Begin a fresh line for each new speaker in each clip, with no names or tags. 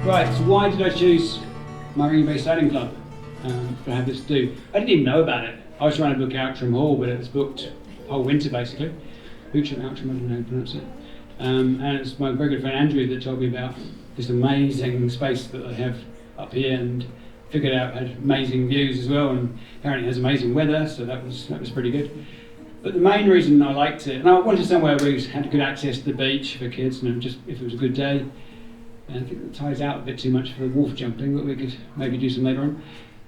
Right, so why did I choose Murray Bay Sailing Club to have this to do? I didn't even know about it. I was trying to book Outram Hall, but it was booked whole winter basically. Outram, I don't know how to pronounce it. And it's my very good friend Andrew that told me about this amazing space that they have up here, and figured out it had amazing views as well, and apparently it has amazing weather, so that was pretty good. But the main reason I liked it, and I wanted somewhere where we had good access to the beach for kids, and just if it was a good day. And I think it ties out a bit too much for the wharf jumping, but we could maybe do some later on.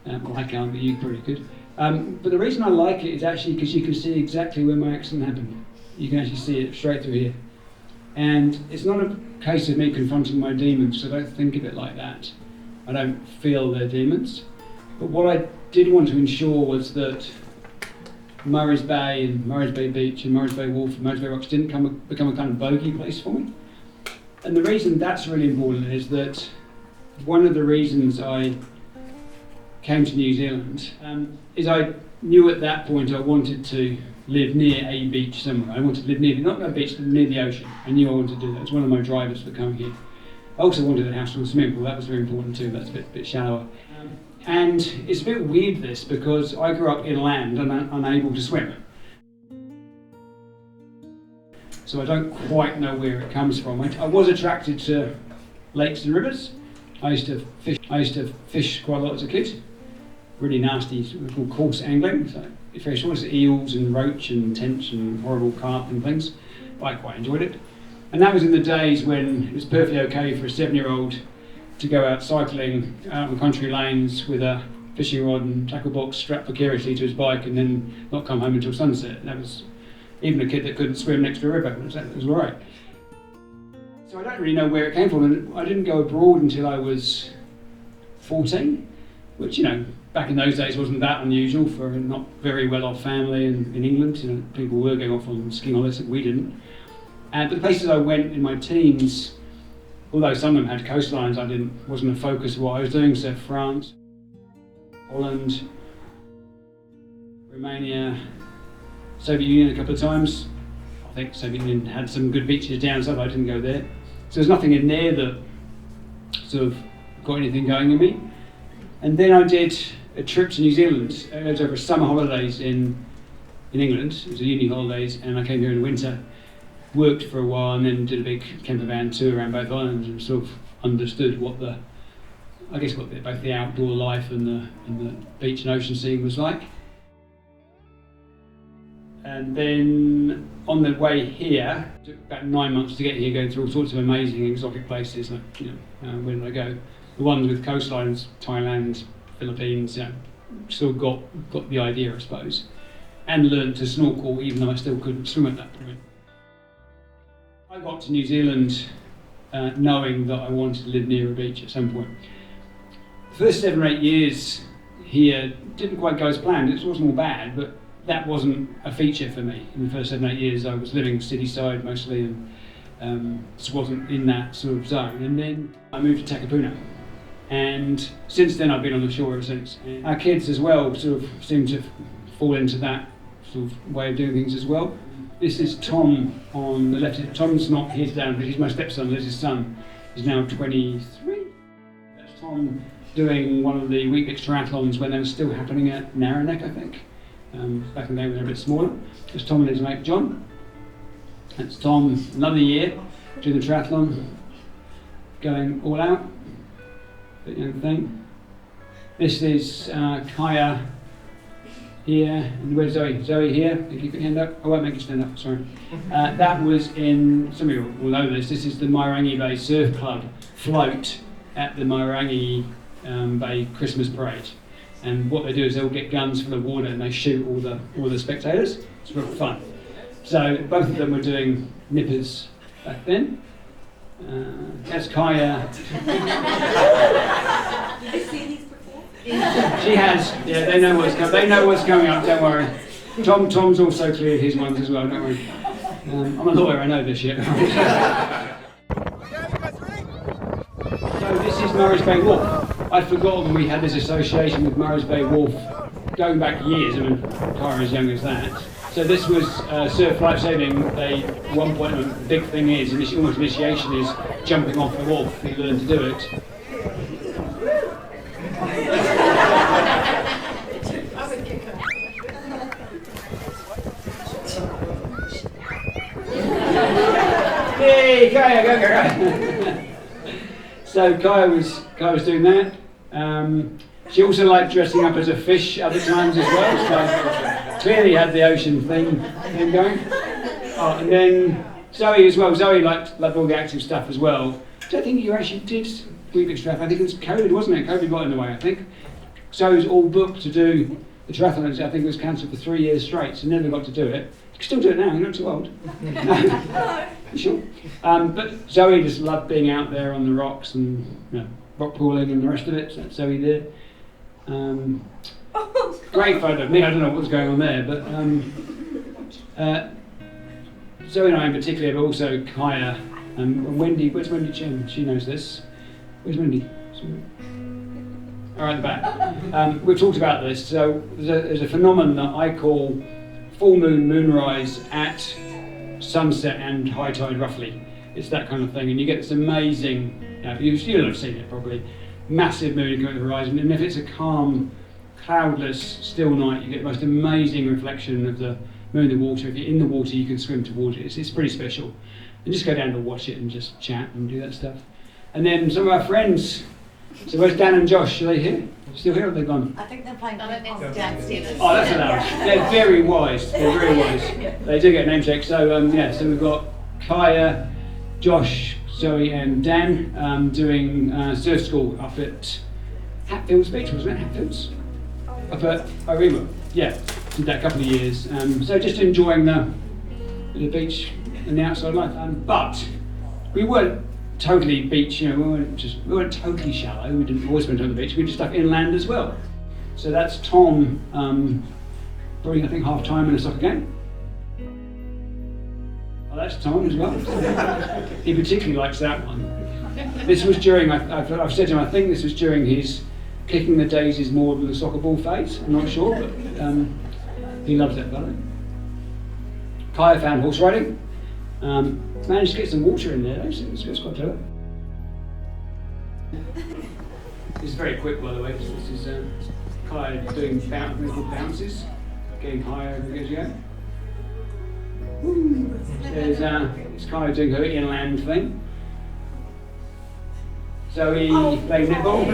Well, I can't, but you probably could. But the reason I like it is actually because you can see exactly where my accident happened. You can actually see it straight through here. And it's not a case of me confronting my demons, so I don't think of it like that. I don't feel they're demons. But what I did want to ensure was that Murray's Bay and Murray's Bay Beach and Murray's Bay Wharf and Murray's Bay Rocks didn't become a kind of bogey place for me. And the reason that's really important is that one of the reasons I came to New Zealand is I knew at that point I wanted to live near a beach somewhere. I wanted to live near, not a beach, but near the ocean. I knew I wanted to do that. It's one of my drivers for coming here. I also wanted a house with a swimming pool. That was very important too. That's a bit shallower. And it's a bit weird this, because I grew up inland and unable to swim. So I don't quite know where it comes from. I was attracted to lakes and rivers. I used to fish quite a lot as a kid. Really nasty, what we call coarse angling. So you fish lots of eels and roach and tench and horrible carp and things. But I quite enjoyed it. And that was in the days when it was perfectly okay for a 7-year-old to go out cycling out on the country lanes with a fishing rod and tackle box strapped precariously to his bike and then not come home until sunset. That was even a kid that couldn't swim next to a river. It was all right. So I don't really know where it came from, and I didn't go abroad until I was 14, which, you know, back in those days wasn't that unusual for a not very well-off family in England. You know, people were going off on skiing holidays, we didn't. But the places I went in my teens, although some of them had coastlines, wasn't a focus of what I was doing. So France, Holland, Romania, Soviet Union a couple of times. I think Soviet Union had some good beaches down south, I didn't go there. So there's nothing in there that sort of got anything going in me. And then I did a trip to New Zealand. It was over summer holidays in England. It was a uni holidays, and I came here in the winter, worked for a while, and then did a big camper van tour around both islands and sort of understood what both the outdoor life and the beach and ocean scene was like. And then on the way here, it took about 9 months to get here, going through all sorts of amazing exotic places. Like, where did I go? The ones with coastlines, Thailand, Philippines. Still got the idea, I suppose, and learned to snorkel, even though I still couldn't swim at that point. I got to New Zealand knowing that I wanted to live near a beach at some point. The first 7 or 8 years here didn't quite go as planned. It wasn't all bad, but that wasn't a feature for me. In the first 7 or 8 years I was living city side mostly, and just wasn't in that sort of zone. And then I moved to Takapuna, and since then I've been on the shore ever since. And our kids as well sort of seem to fall into that sort of way of doing things as well. This is Tom on the left. Tom's not here today, but he's my stepson. There's his son. He's now 23. That's Tom doing one of the Weeklix triathlons when they were still happening at Narrowneck, I think. Back in the day when they were a bit smaller. There's Tom and his mate John. That's Tom, another year, doing the triathlon, going all out. Bit young thing. This is Kaya here, and where's Zoe? Zoe here. Can you put your hand up? I won't make you stand up, sorry. That was in, some of you will know this is the Mairangi Bay Surf Club float at the Mairangi Bay Christmas Parade. And what they do is they'll get guns full of water and they shoot all the spectators. It's real fun. So both of them were doing nippers back then. That's Kaya.
Did you see these before?
She has. Yeah, they know what's coming. They know what's coming up. Don't worry. Tom's also cleared his ones as well. Don't worry. I'm a lawyer. I know this shit. So this is Murray's Bay Wharf. I'd forgotten we had this association with Murray's Bay Wharf going back years. I mean, Cara as young as that. So this was surf lifesaving. At one point, the big thing is, almost initiation is jumping off the wharf. You learn to do it. go. So Kaya was doing that. She also liked dressing up as a fish other times as well. So clearly had the ocean thing going. Oh, and then Zoe as well. Zoe loved all the active stuff as well. I don't think you actually did Weeblix Triathlon. I think it was COVID, wasn't it? COVID got in the way, I think. Zoe's all booked to do the triathlon. I think it was cancelled for 3 years straight, so never got to do it. You can still do it now, you're not too old. Sure. But Zoe just loved being out there on the rocks and rock pooling and the rest of it, so that's Zoe did. Great photo of me, I don't know what was going on there, but Zoe and I in particular, but also Kaya and Wendy. Where's Wendy Chen? She knows this. Where's Wendy? All right, at the back. We've talked about this. So there's a phenomenon that I call full moon, moonrise at sunset and high tide roughly. It's that kind of thing, and you get this amazing, you'll have seen it probably, massive moon going to the horizon, and if it's a calm, cloudless, still night, you get the most amazing reflection of the moon in the water. If you're in the water, you can swim towards it. It's pretty special. And just go down to watch it and just chat and do that stuff. And then some of our friends, so where's Dan and Josh? Are they here? Still here or have they gone?
I think they're playing downstairs.
Oh, that's allowed. They're very wise. They're very wise. They do get a name check. So so we've got Kaya, Josh, Zoe, and Dan doing surf school up at Hatfields Beach, wasn't it? Hatfields? Up at Irema. Yeah, did that a couple of years. So just enjoying the beach and the outside life. But we weren't totally beach, we weren't totally shallow. We didn't always spend time on the beach. We just stuck inland as well. So that's Tom, probably I think half time in a soccer game. Oh, that's Tom as well. He particularly likes that one. This was during, I've said to him, I think this was during his kicking the daisies more than the soccer ball phase. I'm not sure, but he loves that fella. Kaya found horse riding. Managed to get some water in there, so it's quite clever. This is very quick, by the way. This is Kaya doing little bounces, getting higher as you go. There's Kaya doing her inland thing. Zoe playing netball.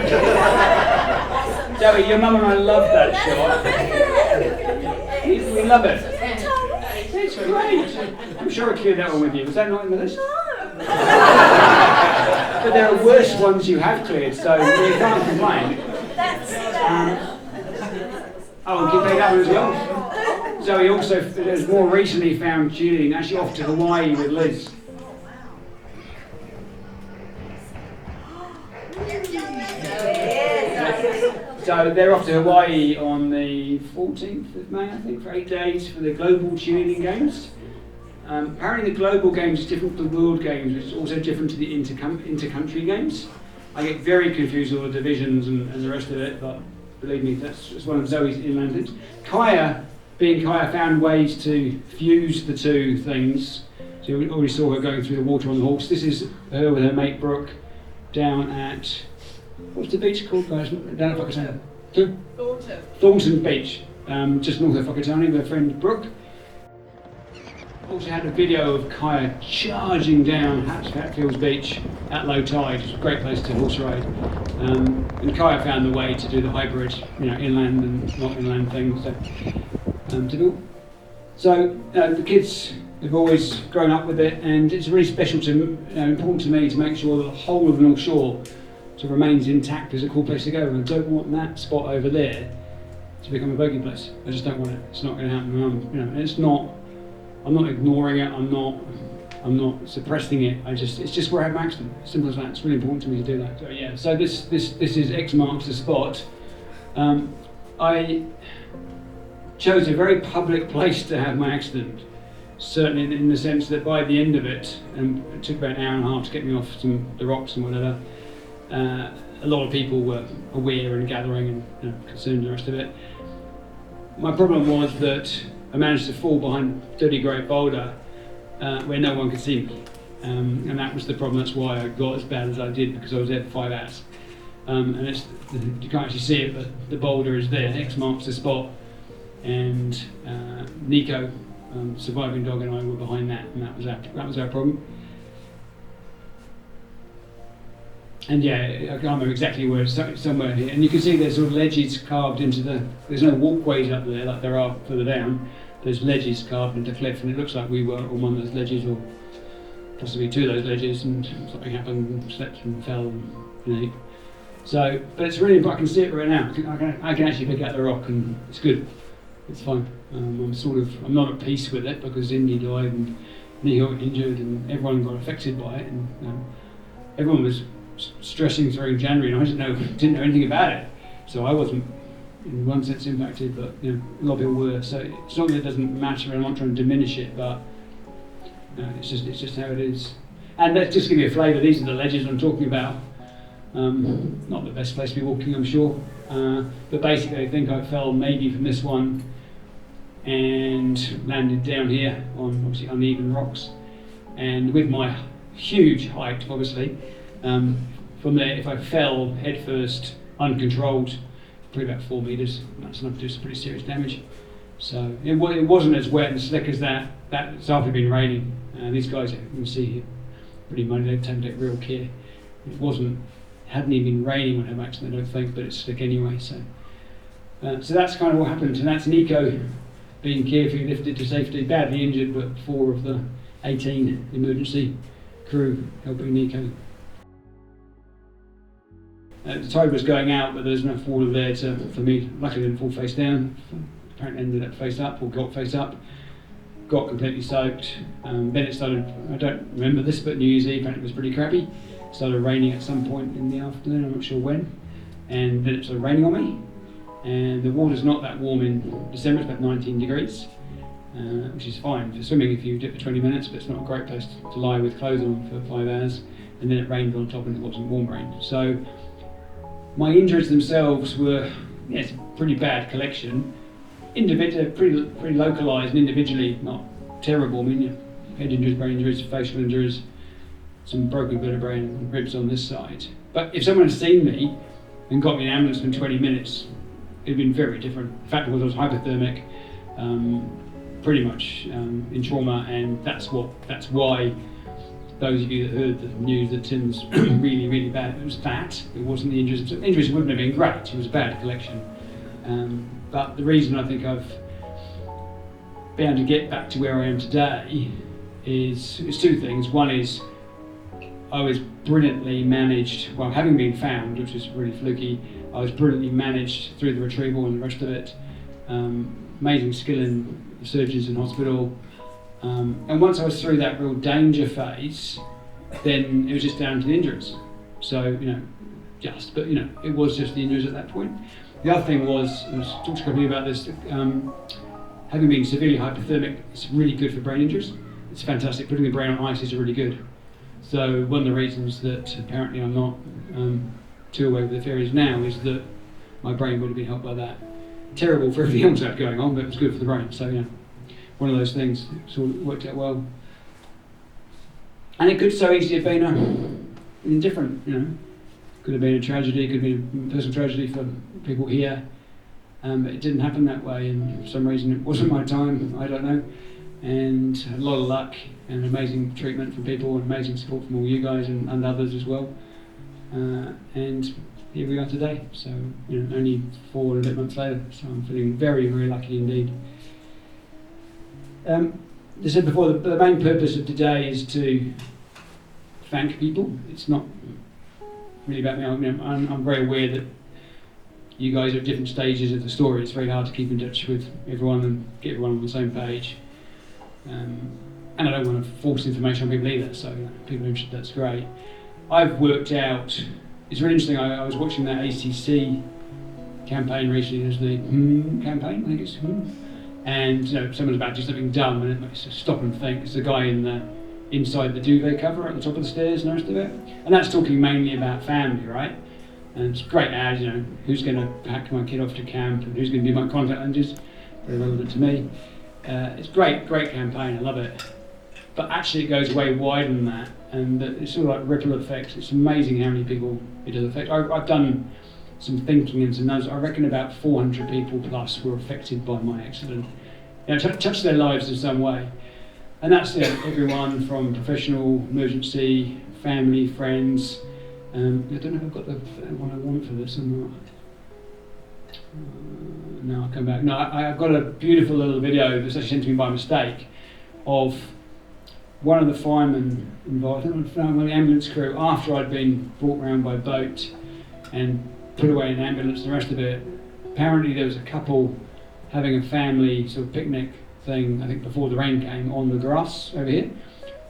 Zoe, your mum and I love that shot. We love it. It's great. I'm sure I cleared that one with you. Was that not in the list? No. But there are worse ones you have cleared, so you can't complain. And can play that one as well. Zoe also has more recently found cheerleading, actually off to Hawaii with Liz. So they're off to Hawaii on the 14th of May, I think, for 8 days for the Global Cheerleading Games. Apparently the Global Games is different to the World Games, which is also different to the inter-country games. I get very confused with all the divisions and the rest of it, but believe me, that's one of Zoe's inland things. Kaya, being Kaya, found ways to fuse the two things. So we already saw her going through the water on the horse. This is her with her mate Brooke down at, what's the beach called, guys? Down at Whakatane. Thornton Beach, just north of Whakatane with her friend Brooke. Also had a video of Kaya charging down Hatfields Beach at low tide. It's a great place to horse ride. And Kaya found the way to do the hybrid, inland and not inland thing. Typical. So the kids have always grown up with it, and it's really special important to me to make sure that the whole of North Shore remains intact as a cool place to go. And I don't want that spot over there to become a bogey place. I just don't want it. It's not going to happen. It's not. I'm not ignoring it. I'm not suppressing it. It's just where I have my accident. Simple as that. It's really important to me to do that. So yeah. So this is X marks the spot. I chose a very public place to have my accident. Certainly in the sense that by the end of it, and it took about an hour and a half to get me off the rocks and whatever. A lot of people were aware and gathering and concerned and the rest of it. My problem was that I managed to fall behind a dirty great boulder where no one could see me. And that was the problem. That's why I got as bad as I did, because I was there for 5 hours. And you can't actually see it, but the boulder is there. X marks the spot. And Nico, surviving dog, and I were behind that, and that was our problem. And yeah, I can't remember exactly where, it's somewhere here. And you can see there's sort of ledges carved into there's no walkways up there like there are further down. There's ledges carved into cliff, and it looks like we were on one of those ledges, or possibly two of those ledges, and something happened and slipped and fell. And, so, but it's really, I can see it right now. I can actually pick out the rock, and it's good. It's fine. I'm not at peace with it because Indy died and Lee got injured and everyone got affected by it, and everyone was stressing through January, and I didn't know anything about it, so I wasn't in one sense impacted, but a lot of people were. So it's not that it doesn't matter, and I'm not trying to diminish it, but it's just how it is. And let's just give you a flavour. These are the ledges I'm talking about. Not the best place to be walking, I'm sure, but basically I think I fell maybe from this one and landed down here on obviously uneven rocks, and with my huge height, obviously. From there, if I fell headfirst, uncontrolled, probably about 4 metres, that's enough to do some pretty serious damage. So it wasn't as wet and slick as that. It's after been raining. These guys, you can see here, pretty muddy. They've taken take real care. It hadn't even been raining when I had an accident, I don't think, but it's slick anyway. So that's kind of what happened, and that's Nico being carefully lifted to safety, badly injured, but 4 of the 18 emergency crew helping Nico. The tide was going out, but there was enough water there for me. Luckily, I didn't fall face down. Apparently, ended up face up, or got face up. Got completely soaked. Then it started. I don't remember this, but New Year's Eve apparently was pretty crappy. It started raining at some point in the afternoon. I'm not sure when. And then it started raining on me. And the water's not that warm in December. It's about 19 degrees, which is fine for swimming if you dip for 20 minutes. But it's not a great place to lie with clothes on for 5 hours. And then it rained on top, and it wasn't warm rain. So my injuries themselves were, it's a pretty bad collection. Pretty localised and individually not terrible. I mean, head injuries, brain injuries, facial injuries, some broken vertebrae and ribs on this side. But if someone had seen me and got me an ambulance in 20 minutes, it'd been very different. The fact was I was hypothermic, pretty much in trauma, and that's why. Those of you that heard the news that Tim's really, really bad, it was that. It wasn't the injuries. The injuries wouldn't have been great. It was a bad collection. But the reason I think I've been able to get back to where I am today is 2 things. One is I was brilliantly managed, well, having been found, which is really fluky, I was brilliantly managed through the retrieval and the rest of it. Amazing skill in the surgeons in hospital. And once I was through that real danger phase, then it was just down to the injuries. So, but it was just the injuries at that point. The other thing was, I was talking to a company about this, having been severely hypothermic, it's really good for brain injuries. It's fantastic. Putting the brain on ice is really good. So one of the reasons that apparently I'm not too away with the fairies now is that my brain would have been helped by that. Terrible for everything else that's going on, but it was good for the brain. So, one of those things, sort of worked out well. And it could so easily have been indifferent, Could have been a tragedy, could have been a personal tragedy for people here. But it didn't happen that way, and for some reason it wasn't my time, I don't know. And a lot of luck and amazing treatment from people, and amazing support from all you guys and others as well. And here we are today, so only 4 and a bit months later, so I'm feeling very, very lucky indeed. As I said before, the main purpose of today is to thank people. It's not really about me. I'm very aware that you guys are at different stages of the story. It's very hard to keep in touch with everyone and get everyone on the same page. And I don't want to force information on people either, so people are interested, that's great. I've worked out, it's really interesting, I was watching that ACC campaign recently, there's the campaign, I think it's and someone's about to do something dumb, and it makes us stop and think. It's the guy inside the duvet cover at the top of the stairs and the rest of it. And that's talking mainly about family, right? And it's a great ad, who's going to pack my kid off to camp and who's going to be my contact lenses, very relevant to me. It's great campaign, I love it. But actually it goes way wider than that, and it's sort of like ripple effects. It's amazing how many people it does affect. I've done some thinking and some numbers. I reckon about 400 people plus were affected by my accident. Touched their lives in some way. And that's everyone from professional, emergency, family, friends, I don't know if I've got the one I want for this or not. No, I'll come back. No, I've got a beautiful little video that's actually sent to me by mistake of one of the firemen involved, one of the ambulance crew, after I'd been brought around by boat and put away in an ambulance and the rest of it. Apparently there was a couple having a family sort of picnic thing, I think before the rain came, on the grass over here.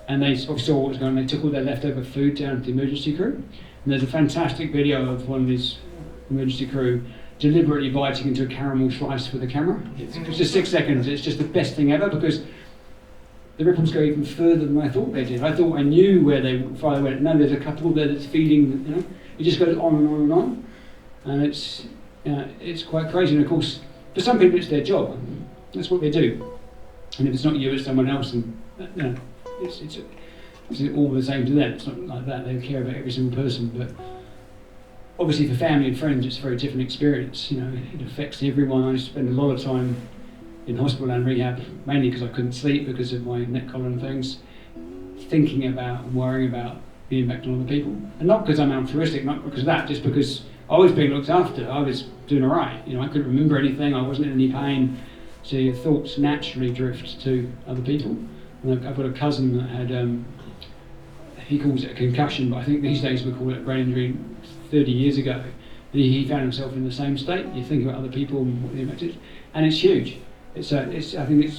And they sort of saw what was going on. They took all their leftover food down to the emergency crew. And there's a fantastic video of one of these emergency crew deliberately biting into a caramel slice for the camera. It's just 6 seconds. It's just the best thing ever because the ripples go even further than I thought they did. I thought I knew where they fire went. No, there's a couple there that's feeding. You know, it just goes on and on and on, and it's quite crazy. And of course, for some people, it's their job. That's what they do. And if it's not you, it's someone else. And you know, it's all the same to them. It's not like that. They care about every single person, but obviously for family and friends, it's a very different experience. You know, it affects everyone. I spend a lot of time in hospital and rehab, mainly because I couldn't sleep because of my neck collar and things, thinking about and worrying about the impact on other people. And not because I'm altruistic, not because of that, just because I was being looked after. I was doing all right. You know, I couldn't remember anything. I wasn't in any pain. So your thoughts naturally drift to other people. And I've got a cousin that had, he calls it a concussion, but I think these days we call it a brain injury 30 years ago. And he found himself in the same state. You think about other people and what the impact is. And it's huge. I think it's,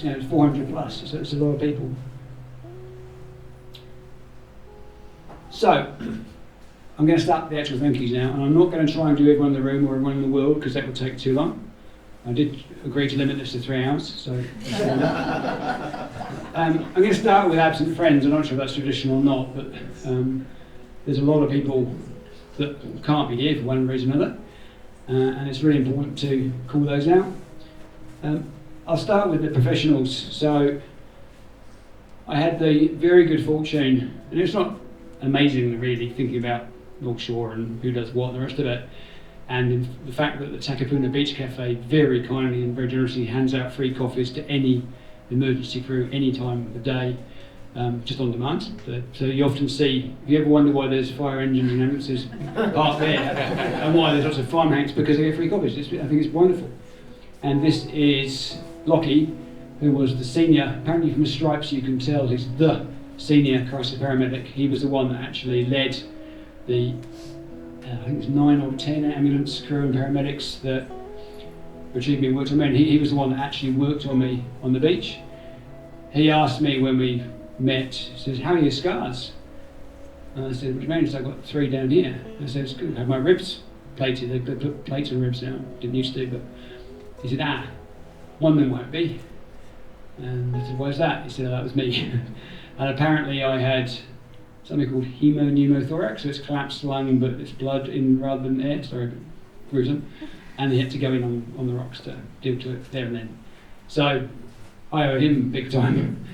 you know, it's 400 plus, so it's a lot of people. So, I'm going to start the actual thank yous now, and I'm not going to try and do everyone in the room or everyone in the world, because that would take too long. I did agree to limit this to 3 hours, so... I'm going to start with absent friends. I'm not sure if that's traditional or not, but there's a lot of people that can't be here for one reason or another, and it's really important to call those out. I'll start with the professionals. So I had the very good fortune, and it's not amazing really thinking about North Shore and who does what and the rest of it, and the fact that the Takapuna Beach Cafe very kindly and very generously hands out free coffees to any emergency crew any time of the day, just on demand. So you often see, if you ever wonder why there's fire engines and ambulances parked there and why there's lots of firemen, it's because they get free coffees. I think it's wonderful. And this is Lockie, who was the senior, apparently from the stripes you can tell he's the senior crisis paramedic. He was the one that actually led the, I think it was 9 or 10 ambulance crew and paramedics that retrieved me and worked on me. And he was the one that actually worked on me on the beach. He asked me when we met, he says, "How are your scars?" And I said, "What do you mean?" He said, "I've got 3 down here." I said, "It's good. I have my ribs plated." They put plates on ribs now, didn't used to, but he said, one of them won't be. And I said, "Why is that?" He said, "Oh, that was me." And apparently I had something called pneumothorax, so it's collapsed lung, but it's blood in rather than air, sorry, gruesome. And he had to go in on the rocks to deal to it there and then. So I owe him big time.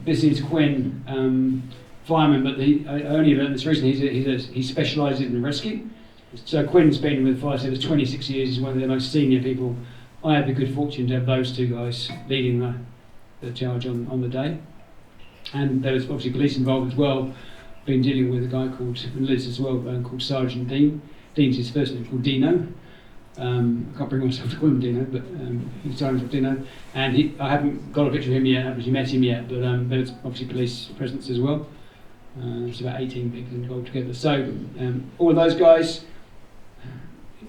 This is Quinn, fireman, but I only learned this recently. He specialises in rescue. So Quinn's been with fire service 26 years. He's one of the most senior people. I had the good fortune to have those 2 guys leading the charge on the day. And there was obviously police involved as well. Been dealing with a guy called Liz as well, called Sergeant Dean. Dean's his first name, called Dino. I can't bring myself to call him Dino, but he's Sergeant Dino. And I haven't got a picture of him yet, I haven't actually met him yet, but there's obviously police presence as well. It's about 18 people involved together. So all of those guys,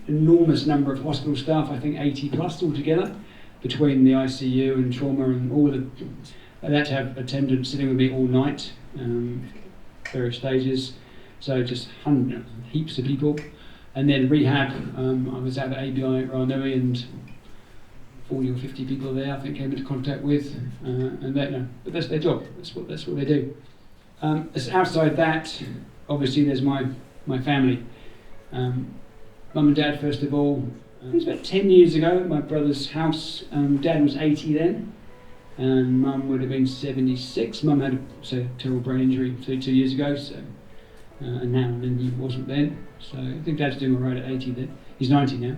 enormous number of hospital staff, I think 80 plus altogether, between the ICU and trauma and all the... I had to have attendants sitting with me all night, various stages, so just heaps of people. And then rehab, I was out at ABI at Ranui and 40 or 50 people there I think came into contact with, and but that's their job, that's what they do. As outside that, obviously there's my family. Mum and Dad first of all. It was about 10 years ago at my brother's house. Dad was 80 then, and Mum would have been 76. Mum had a terrible brain injury 2 years ago, so and now and he wasn't then. So I think Dad's doing all right at 80 then. He's 90 now.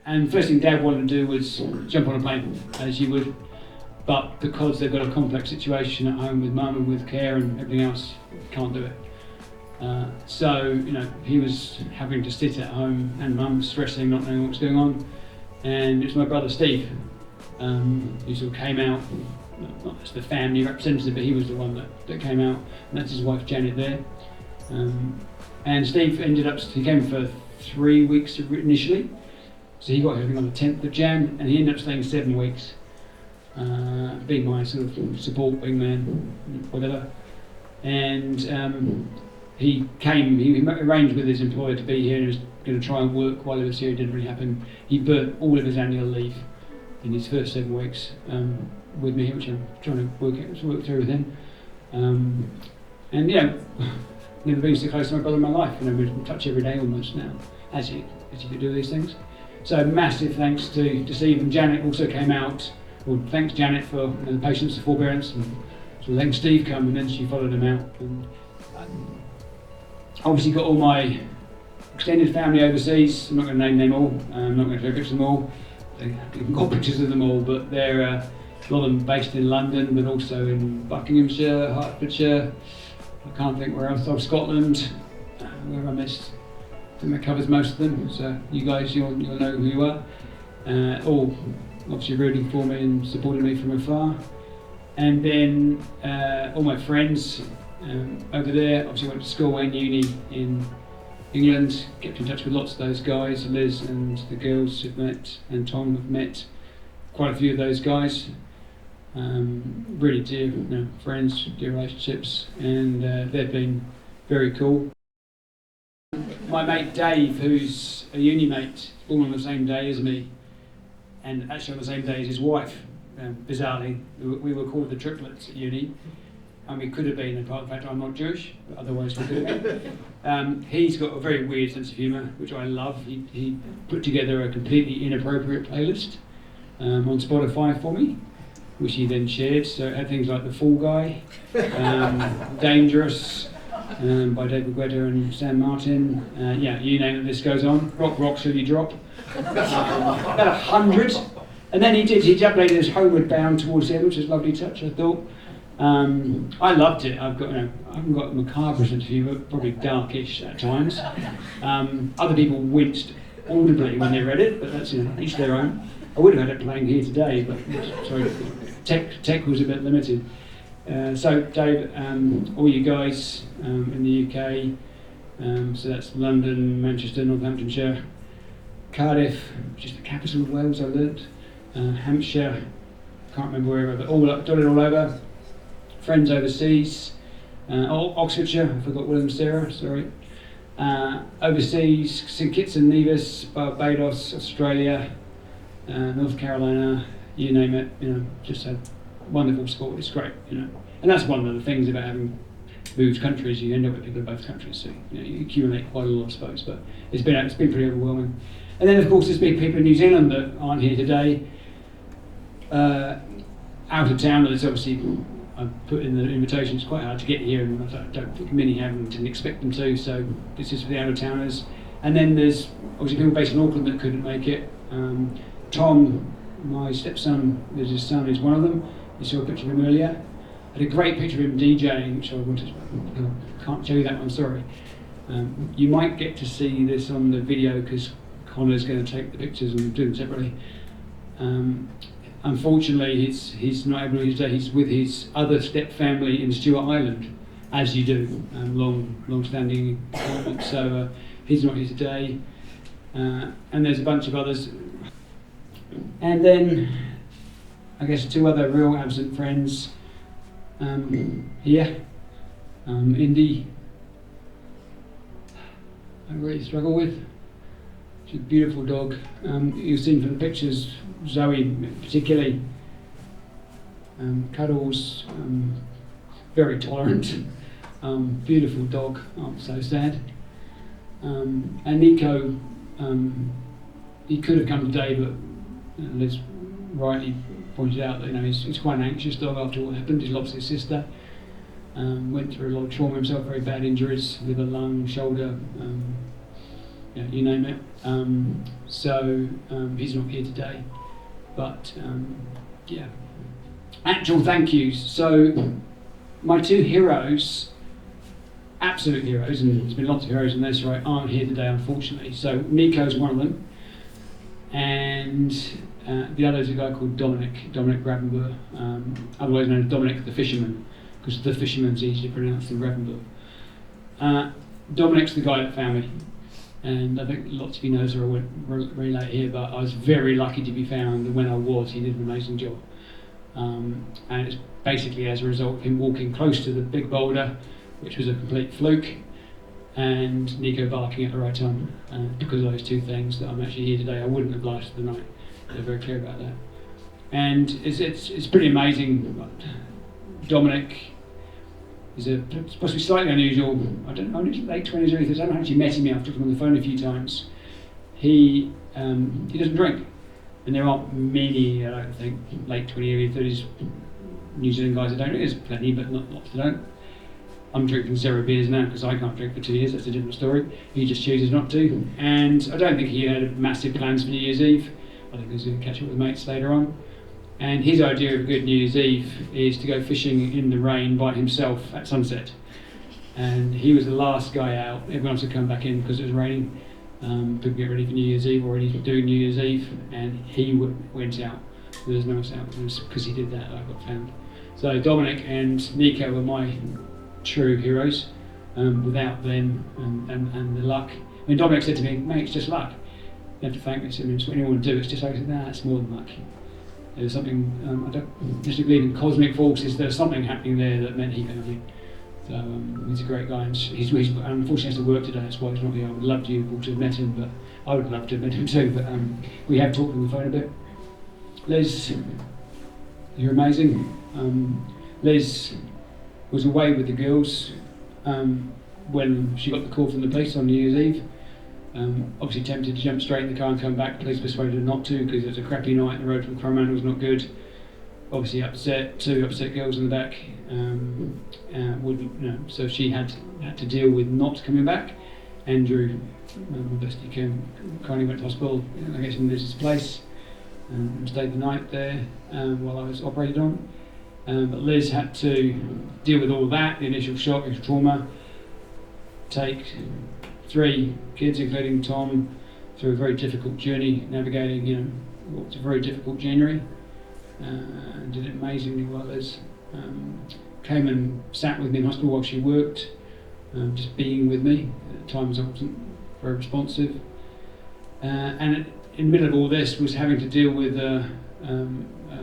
And the first thing Dad wanted to do was jump on a plane, as you would. But because they've got a complex situation at home with Mum and with care and everything else, can't do it. So, he was having to sit at home and mum stressing, not knowing what's going on. And it's my brother Steve, who sort of came out, not as the family representative, but he was the one that came out, and that's his wife Janet there. And Steve he came for 3 weeks initially, so he got here on the 10th of Jan, and he ended up staying 7 weeks, being my sort of support wingman, whatever. And he arranged with his employer to be here, and he was going to try and work while he was here. It didn't really happen. He burnt all of his annual leave in his first 7 weeks with me, which I'm trying to work through with him. And never been so close to my brother in my life. We're in touch every day almost now, as you could do these things. So massive thanks to Steve, and Janet also came out. Well, thanks Janet for the patience, the forbearance, and so letting Steve come, and then she followed him out. And obviously got all my extended family overseas. I'm not going to name them all. I'm not going to show pictures of them all. I've got pictures of them all, but they're a lot of them based in London, but also in Buckinghamshire, Hertfordshire. I can't think where else. Scotland. Where have I missed? I think that covers most of them. So you guys, you'll know who you are. All obviously rooting for me and supporting me from afar. And then all my friends over there. Obviously went to school and uni in England. Kept in touch with lots of those guys. Liz and the girls have met, and Tom have met quite a few of those guys. Really dear friends, dear relationships, and they've been very cool. My mate Dave, who's a uni mate, born on the same day as me, and actually on the same day as his wife, bizarrely. We were called the triplets at uni, and we could have been, apart from the fact I'm not Jewish, but otherwise we could have been. He's got a very weird sense of humour, which I love. He put together a completely inappropriate playlist on Spotify for me, which he then shared. So it had things like The Fall Guy, Dangerous, by David Guetta and Sam Martin. You name it, this goes on. Rock Till You Drop. About 100. And then he updated his Homeward Bound towards the end, which was a lovely touch, I thought. I loved it. I haven't got a macabre sense of humour, probably darkish at times. Other people winced audibly when they read it, but that's each their own. I would have had it playing here today, but sorry, tech was a bit limited. So Dave, all you guys in the UK, so that's London, Manchester, Northamptonshire, Cardiff, which is the capital of Wales, I learnt, Hampshire, can't remember where, but dotted all over. Friends overseas, Oxfordshire, I forgot Will and Sarah, sorry. Overseas, St Kitts and Nevis, Barbados, Australia, North Carolina, you name it, just had wonderful sport. It's great, and that's one of the things about having moved countries. You end up with people in both countries, so you accumulate quite a lot, I suppose. But it's been pretty overwhelming. And then, of course, there's been people in New Zealand that aren't here today, out of town. There's obviously, I put in the invitation. It's quite hard to get here, and I don't think many have and didn't expect them to. So this is for the out of towners. And then there's obviously people based in Auckland that couldn't make it. Tom, my stepson, there's his son, is one of them. You saw a picture of him earlier. I had a great picture of him DJing, which I can't show you that one, sorry. You might get to see this on the video because Connor's going to take the pictures and do them separately. Unfortunately, he's not able to today. He's with his other step family in Stewart Island, as you do, long-standing appointment. So he's not here today. And there's a bunch of others. And then, I guess, two other real absent friends here. Indy, I really struggle with. She's a beautiful dog. You've seen from the pictures, Zoe particularly, cuddles, very tolerant, beautiful dog, so sad. And Nico, he could have come today, but Liz rightly pointed out that he's quite an anxious dog after what happened. He's lost his sister, went through a lot of trauma himself, very bad injuries, liver, lung, shoulder, you name it. So he's not here today, but actual thank yous. So my two heroes absolute heroes, and there's been lots of heroes in this, right, aren't here today, unfortunately. So Nico's one of them, and the other is a guy called Dominic Gravenberg, otherwise known as Dominic the Fisherman, because the Fisherman's easier to pronounce than Gravenberg. Dominic's the guy that found me, and I think lots of you know, so I went very late here, but I was very lucky to be found, and when I was, he did an amazing job. And it's basically as a result of him walking close to the big boulder, which was a complete fluke, and Nico barking at the right time. Because of those two things that I'm actually here today, I wouldn't have lasted the night. They're very clear about that. And it's pretty amazing. Dominic is supposed to be slightly unusual. I don't know, he's late 20s or anything. I haven't actually met him yet. I've talked to him on the phone a few times. He doesn't drink. And there aren't many, I don't think, late 20s, early 30s New Zealand guys that don't. There's plenty, but not lots that don't. I'm drinking 0 beers now because I can't drink for 2 years. That's a different story. He just chooses not to. And I don't think he had massive plans for New Year's Eve. I think he was going to catch up with mates later on. And his idea of a good New Year's Eve is to go fishing in the rain by himself at sunset. And he was the last guy out. Everyone else had come back in because it was raining. People get ready for New Year's Eve, already doing New Year's Eve, and he went out. There was no one else out. It was because he did that I got found. So Dominic and Nico were my true heroes. Without them and the luck. I mean, Dominic said to me, "Mate, it's just luck. You have to thank me. It's what anyone would do. It's just like," I said, "Nah, it's more than luck. There's something, I don't just believe in cosmic forces, there's something happening there that meant he found me." So he's a great guy, and he's unfortunately has to work today, that's why he's not here. I would love you all to have met him, but I would love to have met him too, but we have talked on the phone a bit. Liz, you're amazing. Liz was away with the girls when she got the call from the police on New Year's Eve. Obviously tempted to jump straight in the car and come back. Police persuaded her not to because it was a crappy night. The road from Coromandel was not good. Obviously upset, 2 upset girls in the back. So she had to deal with not coming back. Andrew, best he can, kindly went to hospital, I guess in Liz's place, and stayed the night there while I was operated on. But Liz had to deal with all of that, the initial shock, the trauma, take 3 kids, including Tom, through a very difficult journey, navigating, what was a very difficult January, and did it amazingly well. Liz came and sat with me in hospital while she worked, just being with me. At times I wasn't very responsive, and in the middle of all this was having to deal with a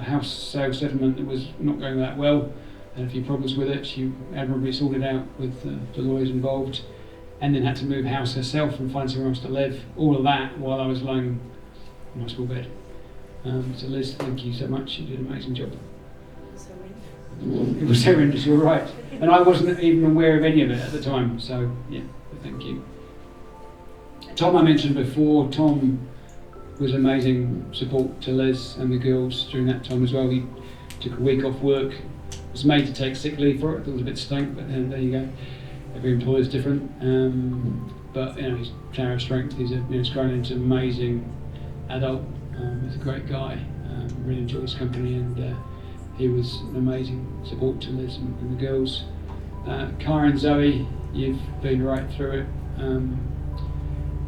house sale settlement that was not going that well. Had a few problems with it. She admirably sorted out with the lawyers involved, and then had to move house herself and find somewhere else to live. All of that while I was lying in hospital bed. So Liz, thank you so much. You did an amazing job. It was horrendous, you're right. And I wasn't even aware of any of it at the time, so yeah, thank you. Tom I mentioned before. Tom was amazing support to Liz and the girls during that time as well. He took a week off work, was made to take sick leave for it. It was a bit stank, but then there you go. Every employer is different. But he's a tower of strength. He's grown into an amazing adult. He's a great guy. Really enjoyed his company, and he was an amazing support to Liz and the girls. Kyra and Zoe, you've been right through it.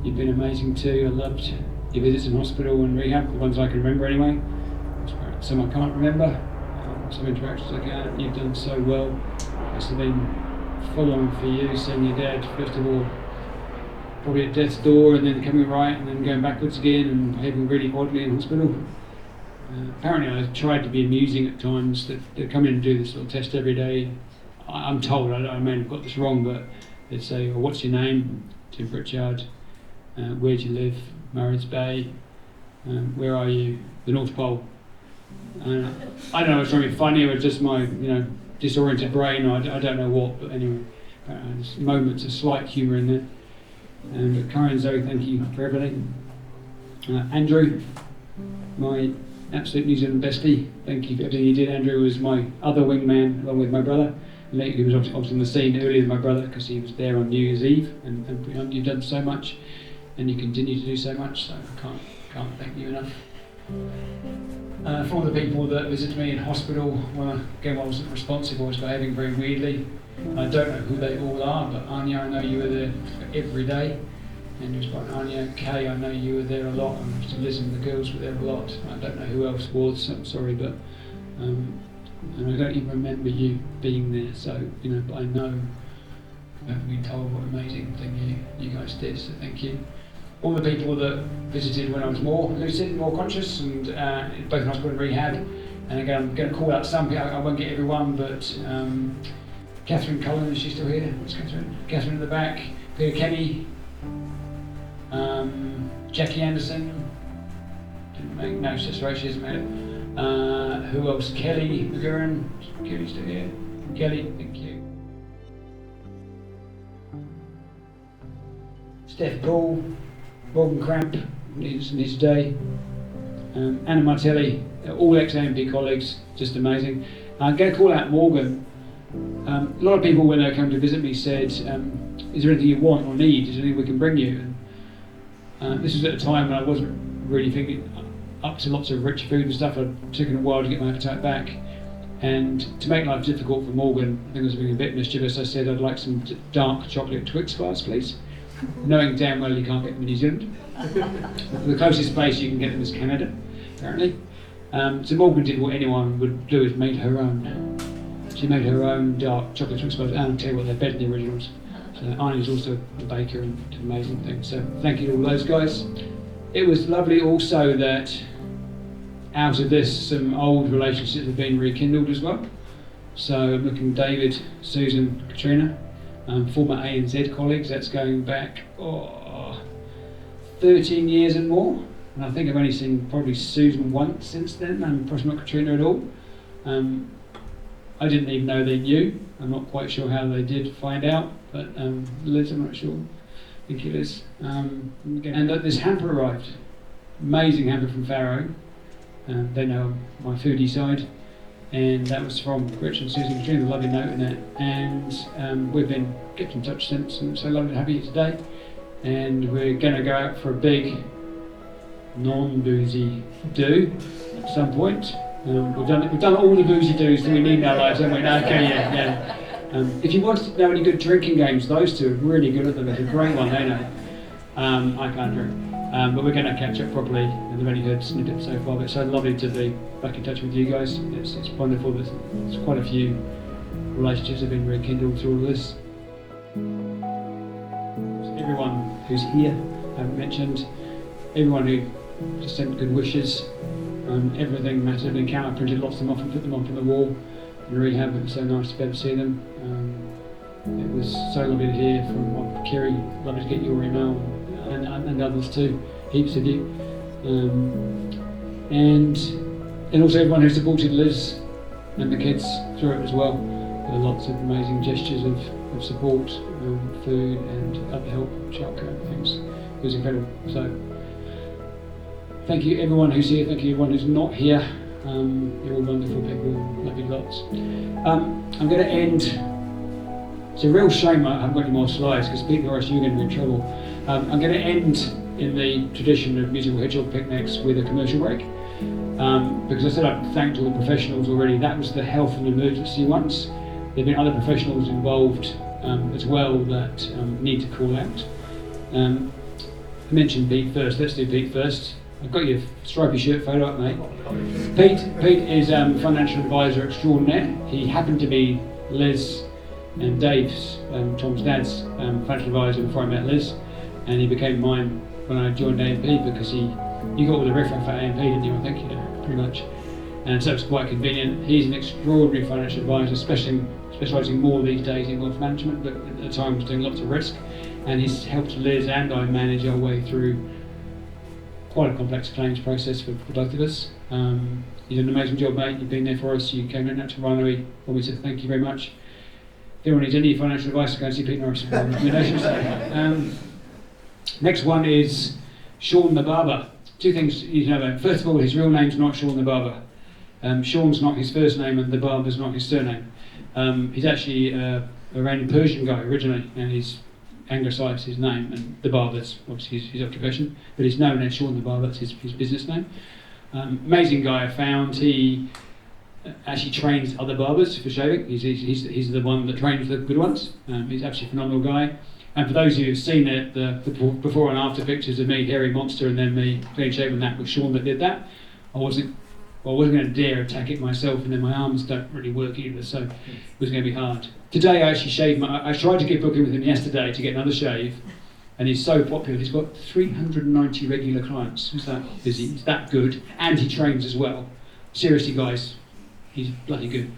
You've been amazing too. I loved your visits in hospital and rehab, the ones I can remember anyway. Some I can't remember, some interactions I can't. You've done so well. It's been full on for you, seeing your dad, first of all, probably at death's door, and then coming right, and then going backwards again, and behaving really oddly in hospital. Apparently I tried to be amusing at times, that they come in and do this little test every day. I'm told, I may have got this wrong, but they'd say, well, what's your name? Tim Pritchard. Where do you live? Murray's Bay. Where are you? The North Pole. I don't know if it's something funny or just my disoriented brain, or I don't know what, but anyway, there's moments of slight humour in there. But Karen and Zoe, thank you for everything. Andrew, my absolute New Zealand bestie, thank you for everything you did. Andrew was my other wingman along with my brother. He was obviously on the scene earlier than my brother because he was there on New Year's Eve, and you've done so much and you continue to do so much, so I can't thank you enough. For all the people that visited me in hospital when I wasn't responsive or was behaving very weirdly. I don't know who they all are, but Anya, I know you were there every day. And it was like Anya, Kay, I know you were there a lot, and Liz and the girls were there a lot. I don't know who else was, I'm sorry, but and I don't even remember you being there, so, but I know I haven't been told what an amazing thing you guys did, so thank you. All the people that visited when I was more lucid, more conscious, and both in hospital and rehab. And again, I'm going to call out some people, I won't get everyone, but Catherine Cullen, is she still here? What's Catherine? Catherine in the back, Peter Kenny, Jackie Anderson, didn't make, no, she's right, she hasn't made it. Who else? Kelly McGurran, Kelly's still here. Kelly, thank you. Steph Paul, Morgan Cramp, needs today. Anna Martelli, all ex-AMP colleagues, just amazing. I'm going to call out Morgan. A lot of people when they come to visit me said, is there anything you want or need? Is there anything we can bring you? And this was at a time when I wasn't really thinking up to lots of rich food and stuff. I'd taken a while to get my appetite back. And to make life difficult for Morgan, I think I was being a bit mischievous, I said I'd like some dark chocolate Twix bars, please. Knowing damn well you can't get them in New Zealand. The closest place you can get them is Canada, apparently. So Morgan did what anyone would do, is made her own. She made her own dark chocolate Twix bars, and I'll tell you what, they're better than the originals. So Arnie's also a baker and did amazing things. So thank you to all those guys. It was lovely also that out of this, some old relationships have been rekindled as well. So I'm looking at David, Susan, Katrina. Former ANZ colleagues, that's going back 13 years and more. And I think I've only seen probably Susan once since then, and probably not Katrina at all. I didn't even know they knew. I'm not quite sure how they did find out, but Liz, I'm not sure. Thank you, Liz. And this hamper arrived. Amazing hamper from Faro. They know my foodie side. And that was from Rich and Susan Katrina, a lovely note in it. And we've been kept in touch since, and so lovely to have you today. And we're going to go out for a big non-boozy do at some point. We've done all the boozy do's that we need in our lives, haven't we? No, okay, yeah. If you want to know any good drinking games, those two are really good at them. It's a great one, they know. I can't drink. But we're going to catch up properly, and I've only heard snippets so far, but it's so lovely to be back in touch with you guys. It's wonderful. There's quite a few relationships have been rekindled through all this. Everyone who's here, I haven't mentioned, everyone who just sent good wishes, everything mattered. And Cam, I printed lots of them off and put them up on the wall in rehab. It was so nice to be able to see them. It was so lovely to hear from Kerry, lovely to get your email. And others too, heaps of you. And also everyone who supported Liz and the kids through it as well. There were lots of amazing gestures of support, food and other help, childcare and things. It was incredible. So thank you everyone who's here, thank you everyone who's not here. You're all wonderful people, love you lots. I'm going to end. It's a real shame I haven't got any more slides because people are asking you're going to be in trouble. I'm going to end in the tradition of musical hedgehog picnics with a commercial break. Because I said I've thanked all the professionals already. That was the health and emergency ones. There have been other professionals involved as well that need to call out. I mentioned Pete first. Let's do Pete first. I've got your stripy shirt photo up, mate. Pete is financial advisor extraordinaire. He happened to be Liz and Dave's, Tom's dad's financial advisor before I met Liz, and he became mine when I joined AMP because you got all the riffraff at AMP, didn't you? I think, pretty much. And so it's quite convenient. He's an extraordinary financial advisor, specialising more these days in wealth management, but at the time was doing lots of risk. And he's helped Liz and I manage our way through quite a complex claims process for both of us. You did an amazing job, mate. You've been there for us. You came in out to Rhinery when we said thank you very much. If anyone needs any financial advice, go and see Pete Norris for recommendations. Next one is Sean the Barber. Two things you need to know about. First of all, his real name's not Sean the Barber. Sean's not his first name and the Barber's not his surname. He's actually a Iranian Persian guy originally, and he's anglicised his name, and the Barber's obviously his occupation, but he's known as Sean the Barber, that's his business name. Amazing guy I found. He actually trains other barbers for shaving. He's the one that trains the good ones. He's actually a phenomenal guy. And for those of you who've seen it, the before and after pictures of me, hairy monster, and then me clean shaven, that was Sean that did that. I wasn't going to dare attack it myself, and then my arms don't really work either, so it was going to be hard. Today I actually shaved I tried to get booking with him yesterday to get another shave, and he's so popular. He's got 390 regular clients. He's that busy, he's that good, and he trains as well. Seriously, guys, he's bloody good.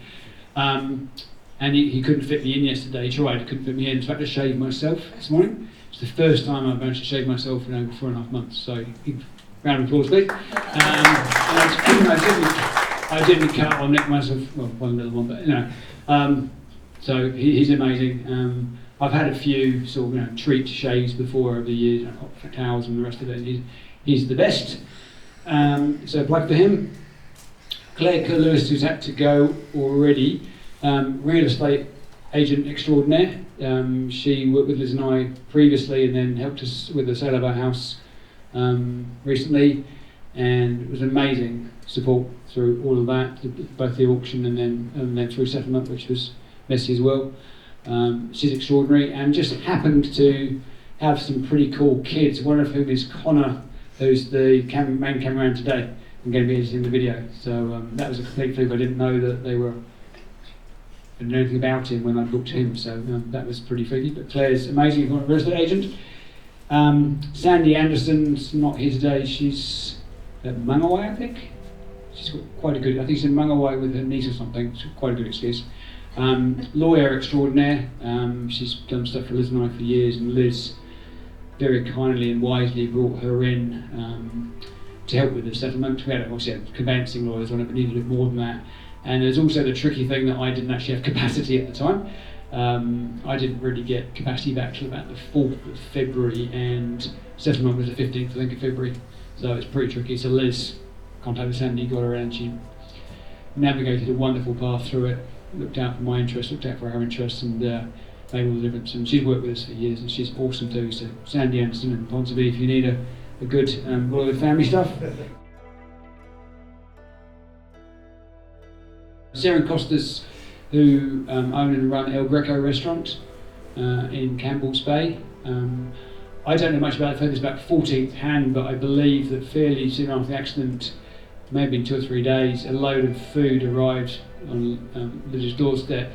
And he couldn't fit me in yesterday. He tried, couldn't fit me in. So I had to shave myself this morning. It's the first time I've managed to shave myself in over 4.5 months. So, round of applause, please. I didn't cut or nick myself. Well, one little one, but so he's amazing. I've had a few sort of treat shaves before over the years, hot towels and the rest of it. He's the best. So plug for him. Claire Lewis, who's had to go already. Real estate agent extraordinaire. She worked with Liz and I previously, and then helped us with the sale of our house recently, and it was amazing support through all of that, both the auction and then through settlement, which was messy as well. She's extraordinary, and just happened to have some pretty cool kids. One of whom is Connor, who's the main cameraman today, and going to be editing the video. So that was a complete fluke. I didn't know that they were. I didn't know anything about him when I booked him, so that was pretty freaky. But Claire's amazing, real estate agent. Sandy Anderson's not here today. She's at Mangawai, I think. She's got quite a good. I think she's in Mangawai with her niece or something. She's got quite a good excuse. Lawyer extraordinaire. She's done stuff for Liz and I for years, and Liz very kindly and wisely brought her in to help with the settlement. We had obviously conveyancing lawyers on it, but needed a bit more than that. And there's also the tricky thing that I didn't actually have capacity at the time. I didn't really get capacity back till about the 4th of February, and settlement was the 15th, I think, of February. So it's pretty tricky. So Liz contacted Sandy, got her in, and she navigated a wonderful path through it, looked out for my interests, looked out for her interests, and made all the difference. And she's worked with us for years, and she's awesome too. So Sandy Anderson and Ponsonby, if you need a good all of the family stuff. Sarah Costas, who own and run El Greco restaurant in Campbell's Bay. I don't know much about it, it's about 14th hand, but I believe that fairly soon after the accident, maybe in 2 or 3 days, a load of food arrived on Liz's doorstep.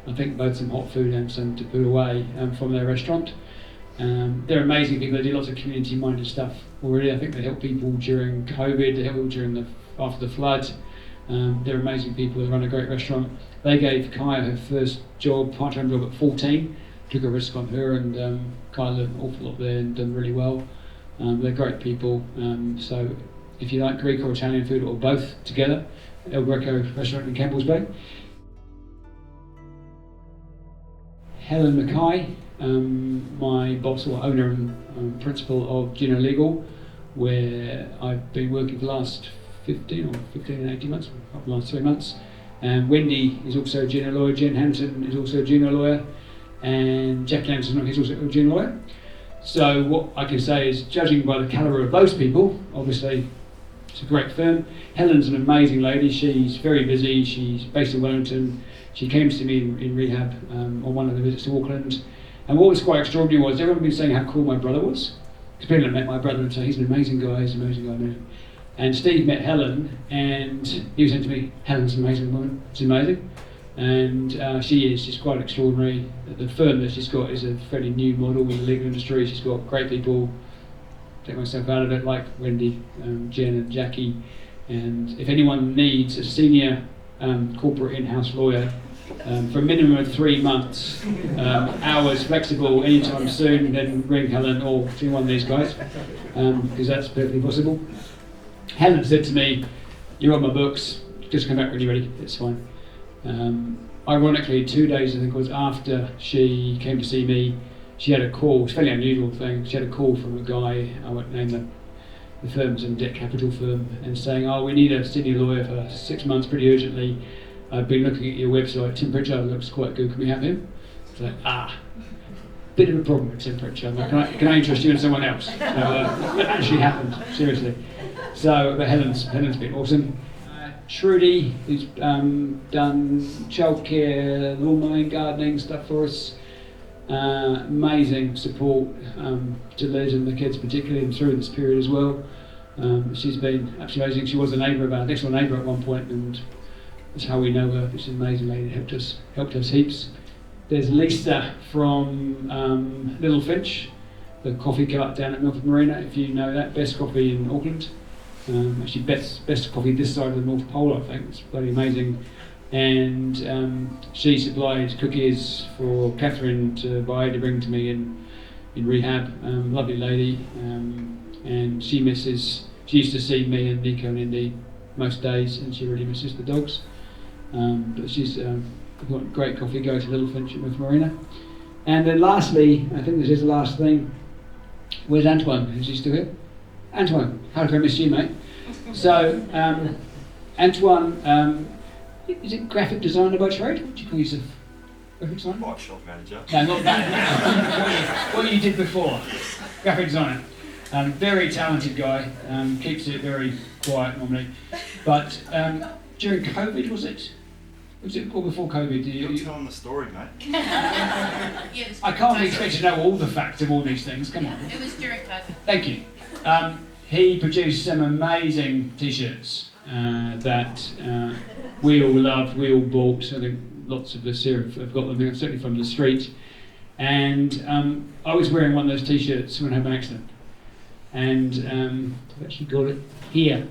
I think both some hot food and some to put away from their restaurant. They're amazing people. They do lots of community-minded stuff already. I think they help people during COVID, they help people after the flood. They're amazing people. They run a great restaurant. They gave Kaya her first job, part-time job at 14. Took a risk on her, and Kaya learned an awful lot there and done really well. They're great people. So if you like Greek or Italian food or both together, El Greco restaurant in Campbell's Bay. Helen Mackay, my boss or owner and principal of Gino Legal, where I've been working for the last 15 and 18 months, the last 3 months. And Wendy is also a Gino lawyer, Jen Hanson is also a Gino lawyer, and Jack Anderson is also a Gino lawyer. So what I can say is, judging by the calibre of those people, obviously it's a great firm. Helen's an amazing lady. She's very busy. She's based in Wellington. She came to me in rehab on one of the visits to Auckland. And what was quite extraordinary was everyone had been saying how cool my brother was. Because people had met my brother and say, he's an amazing guy, And Steve met Helen, and he was saying to me, Helen's an amazing woman, she's amazing. And she's quite extraordinary. The firm that she's got is a fairly new model in the legal industry. She's got great people, take myself out of it, like Wendy, Jen and Jackie. And if anyone needs a senior corporate in-house lawyer for a minimum of 3 months, hours flexible anytime soon, then ring Helen or see one of these guys, because that's perfectly possible. Helen said to me, you're on my books, just come back when you're ready, it's fine. Ironically, 2 days I think it was after she came to see me, she had a call, it's a fairly unusual thing, she had a call from a guy, I won't name the firm's a debt capital firm, and saying, oh, we need a senior lawyer for 6 months pretty urgently. I've been looking at your website, Tim Pritchard looks quite good, can we have him? It's like, bit of a problem with Tim Pritchard, can I interest you in someone else? So it actually happened, seriously. So, but Helen's been awesome. Trudy, who's done childcare, lawn mowing, gardening stuff for us. Amazing support to Liz and the kids, particularly, and through this period as well. She's been absolutely amazing. She was a neighbour of our next door neighbour at one point, and that's how we know her. She's an amazing lady. Helped us heaps. There's Lisa from Little Finch, the coffee cart down at Milford Marina. If you know that, best coffee in Auckland. Actually, best coffee this side of the North Pole, I think. It's bloody amazing. And she supplied cookies for Catherine to buy to bring to me in rehab. Lovely lady, and she used to see me and Nico and Indy most days, and she really misses the dogs. But she's got great coffee. Go to Little Finch at North Marina. And then lastly, I think this is the last thing. Where's Antoine? Is he still here? Antoine, how did I miss you, mate? So, Antoine, is it graphic designer by trade? What do you call yourself? Graphic designer?
Bike shop manager.
No, not that. what you did before. Graphic designer. Very talented guy. Keeps it very quiet normally. But during COVID, was it? Was it or before COVID?
You're telling the story, mate.
Yes,
I can't expect to know all the facts of all these things. Come on.
it was during COVID.
Thank you. He produced some amazing t-shirts that we all loved, we all bought. I think lots of us here have got them, certainly from the street. And I was wearing one of those t-shirts when I had an accident. And I've actually got it here.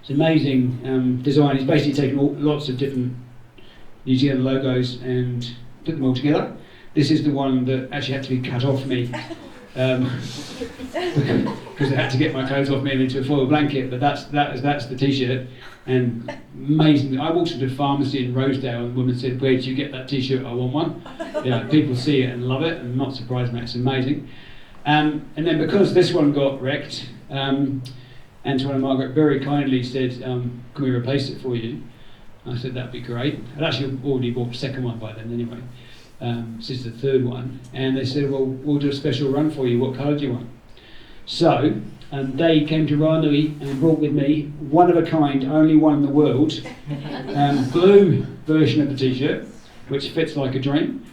It's amazing design. He's basically taken lots of different New Zealand logos and put them all together. This is the one that actually had to be cut off me because I had to get my clothes off me and into a foil blanket. But that's the t-shirt, and amazing. I walked into a pharmacy in Rosedale and the woman said, "Where did you get that t-shirt? I want one." You know, people see it and love it, and not surprised, mate. It's amazing. And then because this one got wrecked, Antoine and Margaret very kindly said, "Can we replace it for you?" I said that'd be great. I'd actually already bought the second one by then anyway. This is the third one, and they said, "Well, we'll do a special run for you. What colour do you want?" So they came to Ranui and brought with me one of a kind, only one in the world, blue version of the t-shirt, which fits like a dream.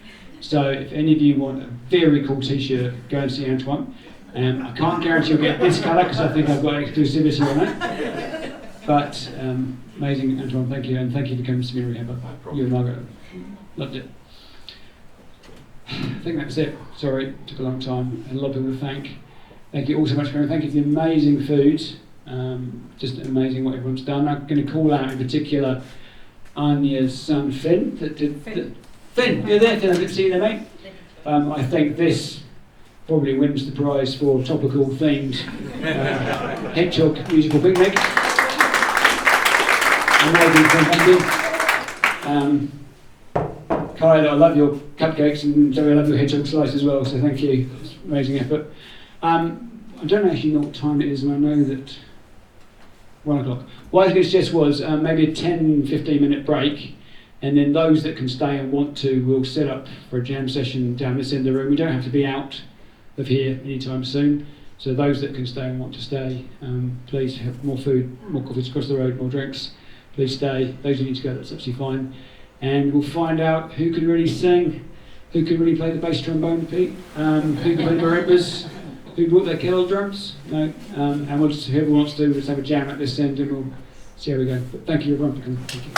So if any of you want a very cool t-shirt, go and see Antoine. I can't guarantee you'll get this colour because I think I've got exclusivity on it. But amazing, Antoine, thank you, and thank you for coming to me, Rehab. You and Margaret loved it. I think that's it. Sorry, it took a long time. And a lot of people to thank. Thank you all so much for coming. Thank you for the amazing food. Just amazing what everyone's done. I'm going to call out in particular Anya's son Finn. Finn, you're there, Finn. I didn't see you there, mate. I think this probably wins the prize for topical themed hedgehog musical picnic. Amazing, thank you. Kyle, I love your cupcakes, and Zoe, I love your hedgehog slice as well, so thank you. It's an amazing effort. I don't actually know what time it is, and I know that 1 o'clock. What I was going to suggest was maybe a 10-15 minute break, and then those that can stay and want to will set up for a jam session down this end of the room. We don't have to be out of here anytime soon, so those that can stay and want to stay, please have more food, more coffees across the road, more drinks. Please stay. Those who need to go, that's absolutely fine. And we'll find out who can really sing, who can really play the bass trombone, Pete, who can play marimbas, who brought their kettle drums, no, and we'll just, whoever wants to, we'll just have a jam at this end and we'll see how we go. But thank you everyone for coming. Thank you.